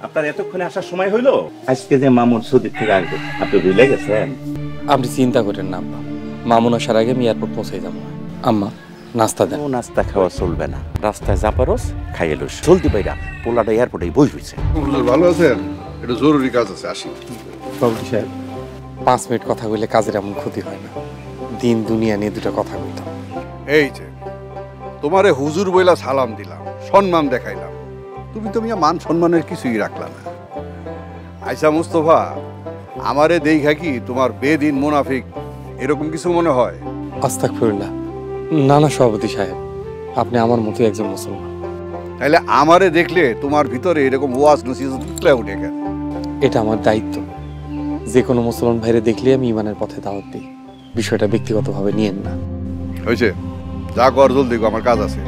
আপনার এতক্ষণে আসার সময় হইলো? আজকে যে মামুন সৌদি থেকে আসবে আপনি ভুলে গেছেন? আপনি চিন্তা করেন না আব্বা, মামুন আসার আগে আমি এয়ারপোর্ট পৌঁছে যাবো। আম্মা নাস্তা দেন। নাস্তা খাওয়া চলবে না, রাস্তায় যা পারস খাইয়ে লইস। জলদি বাইরা, পোলাটা এয়ারপোর্টে বই রয়েছে। ভালো আছেন? একটু জরুরি কাজ আছে, আসি। বাবুজি সাহেব 5 মিনিট কথা বললে কাজের এমন ক্ষতি হয় না। দিন দুনিয়া নিয়ে দুটো কথা বলতাম। এই যে তোমারে হুজুর বইলা সালাম দিলাম, সম্মান দেখাইলাম, তুমি তো মিয়া মান সম্মানের কিছুই রাখলা না। আয়সা মুস্তফা, আমারে দেখা কি তোমার বেদিন মুনাফিক এরকম কিছু মনে হয়? আস্তাগফিরুল্লাহ, না না সভাপতি সাহেব, আপনি আমার মতো একজন মুসলমান। তাইলে আমারে দেখলে তোমার ভিতরে এরকম ওয়াজ নসিহত উঠলে উঠে গেল? এটা আমার দায়িত্ব। যে কোনো মুসলমান ভাইরে দেখলে আমি ইমানের পথে দাওয়াত দিই। বিষয়টা ব্যক্তিগতভাবে নিয়েন না। হয়েছে, যা কর জলদি, আমার কাজ আছে।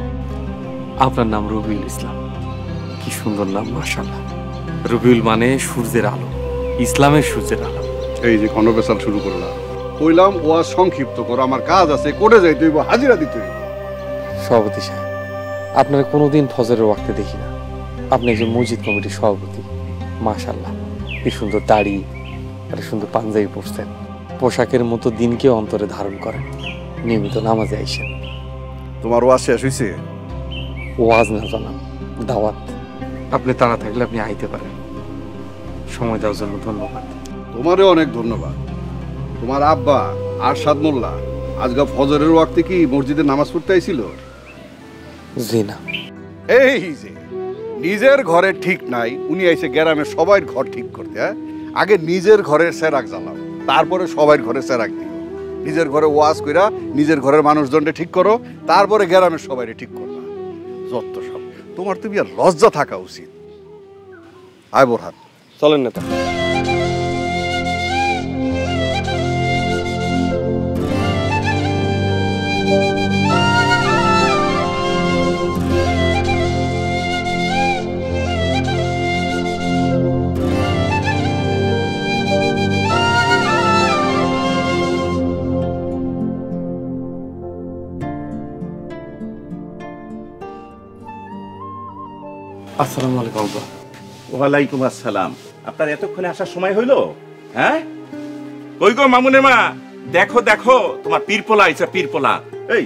আপনার নাম রবিউল ইসলাম, কি সুন্দর নাম মাশাআল্লাহ। রবিউল মানে সূর্যের আলো, ইসলামের সূর্যের আলো। এই যে ঘনবেচাল শুরু করলাম, কইলাম ওয়াজ সংক্ষিপ্ত করো, আমার কাজ আছে, কোর্টে যাইতে হইব, হাজিরা দিতে হইব। সভাপতি সাহেব, আপনারা কোনোদিন ফজরের ওয়াক্তে দেখি না। আপনি একজন মসজিদ কমিটির সভাপতি, মাশাআল্লাহ। কি সুন্দর দাড়ি আর সুন্দর পাঞ্জাবি পরছেন, পোশাকের মতো দিনকেও অন্তরে ধারণ করেন, নিয়মিত নামাজে আইসেন। তোমার ওয়াজ শেষ হয়েছে? ওয়াজ না জানাম, দাওয়াত। আপনি তাড়া থাকলে আপনি আইতে পারেন। সময় দেওয়ার জন্য ধন্যবাদ। তোমারও অনেক ধন্যবাদ। তোমার আব্বা আরশাদ মোল্লা আজকে ফজরের ওয়াক্তে কি মসজিদে নামাজ পড়তে আইছিল? জি না। এই যে নিজের ঘরে ঠিক নাই, উনি আইছে গ্রামের সবাই ঘর ঠিক করতে। হ্যাঁ, আগে নিজের ঘরের সেরাক জ্বালাও, তারপরে সবাই ঘরে সেরাক দিও। নিজের ঘরে ওয়াজ কইরা নিজের ঘরের মানুষজনকে ঠিক করো, তারপরে গ্রামের সবাই ঠিক করবা। যত সব, তোমার তুমি আর লজ্জা থাকা উচিত। আয় বোরহান, চলেন নেতা। আসসালামু আলাইকুম আব্বা। ওয়ালাইকুম আসসালাম। আপনার এতক্ষণে আসার সময় হইলো? হ্যাঁ, কই গো মামুনের মা, দেখো দেখো তোমার পীরপোলা আইছে, পীরপোলা। এই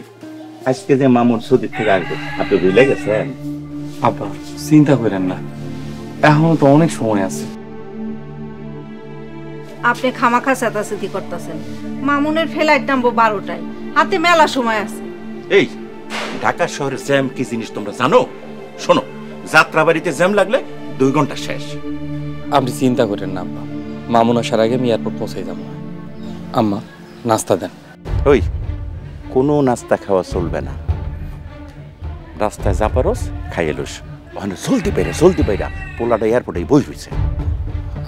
আজকে যে মামুন সৌদি থেকে আসবে আপনি ভুলে গেছেন? আব্বা চিন্তা করেন না, এখনো তো অনেক সময় আছে। আপনি খামাখা চেতাচেতি করতেছেন। মামুনের ফ্লাইট নামবো 12টায়, হাতে মেলা সময় আছে। এই ঢাকা শহরের জ্যাম কি জিনিস তোমরা জানো? শোনো, যাত্রাবাড়িতে জ্যাম লাগলে 2 ঘন্টা শেষ। আপনি চিন্তা করেন না আব্বা, মামুন আসার আগে আমি এয়ারপোর্ট পৌঁছে যাবো। আম্মা নাস্তা দেন। ওই কোনো নাস্তা খাওয়া চলবে না, রাস্তায় যা পারস খাইয়ে লইস। ওখানে জলদি বাইরা, পোলাটা এয়ারপোর্টে বই রয়েছে।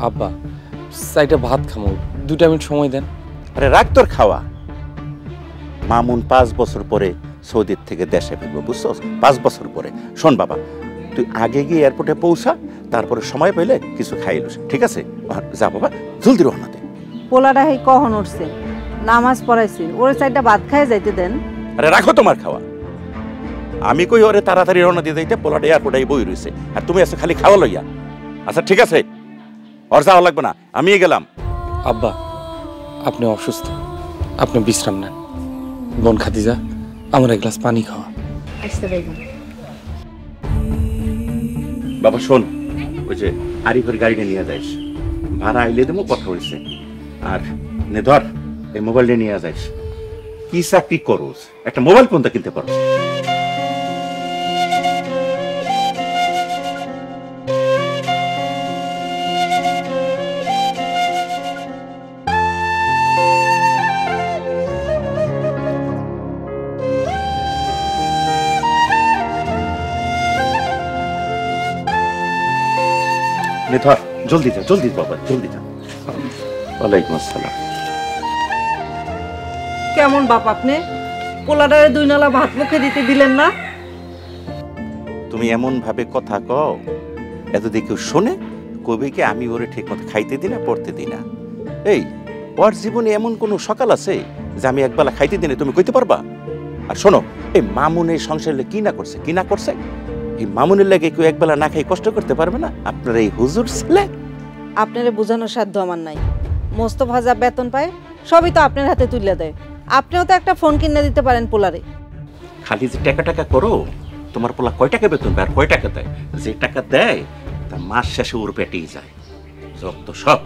আব্বা চাইটা ভাত খামো, 2 মিনিট সময় দেন। আরে রাখ তোর খাওয়া। মামুন 5 বছর পরে সৌদির থেকে দেশে ফিরবো, বুঝছো? 5 বছর পরে। শোন বাবা, তুই আগে গিয়ে এয়ারপোর্টে পৌঁছা, তারপরে সময় পেলে কিছু খাইয়ে লইস, ঠিক আছে? যা বাবা, জলদি রওনা দে। পোলাটা হেই কখন উঠছে, নামাজ পড়াইছি, ওরে চাইটা ভাত খাইয়ে যাইতে দেন। আরে রাখো তোমার খাওয়া। আমি কই ওরে তাড়াতাড়ি রওনা দিয়ে যাইতে, পোলাটা এয়ারপোর্টে বই রয়েছে, আর তুমি এসে খালি খাওয়া লইয়া। আচ্ছা ঠিক আছে, ওর যাওয়া লাগবে না, আমি গেলাম। আব্বা আপনি অসুস্থ, আপনি বিশ্রাম নেন। বোন খাদিজা, আমার 1 গ্লাস পানি খাওয়া। বাবা শোন, ওই যে আরিফের গাড়িটা নিয়ে যাইস, ভাড়া আইলে দেবো, কথা হয়েছে। আর নে ধর, এই মোবাইলটা নিয়ে যাইস। কি চাকরি করোস, একটা মোবাইল ফোনটা কিনতে পারো। ধর, জলদি যা, জলদি বাবা, জলদি যা। ওয়ালাইকুম আসসালাম। কেমন বাপ আপনি, পোলাটারে 2 নালা ভাত মুখে দিতে দিলেন না? তুমি এমন ভাবে কথা কও, এত দিয়ে কেউ শোনে, কবি কি আমি ওরে ঠিক মতো খাইতে দিই না, পড়তে দিই না? এই ওর জীবনে এমন কোন সকাল আছে যে আমি একবেলা খাইতে দিনে তুমি কইতে পারবা? আর শোনো, এই মামুন এই সংসারে কি না করছে, কি না করছে, এই মামুনের লাগে কেউ একবেলা না খাই কষ্ট করতে পারবে না? আপনার এই হুজুর ছেলে। আপনারে বোঝানোর সাধ্য আমার নাই। মোস্তফা যা বেতন পায় সবই তো আপনার হাতে তুলে দেয়। আপনিও তো একটা ফোন কিনে দিতে পারেন পোলারে। খালি যে টাকা টাকা করো, তোমার পোলা কয় টাকা বেতন পায় আর কয় টাকা দেয়? যে টাকা দেয় তা মাস শেষে ওর পেটেই যায়। যত সব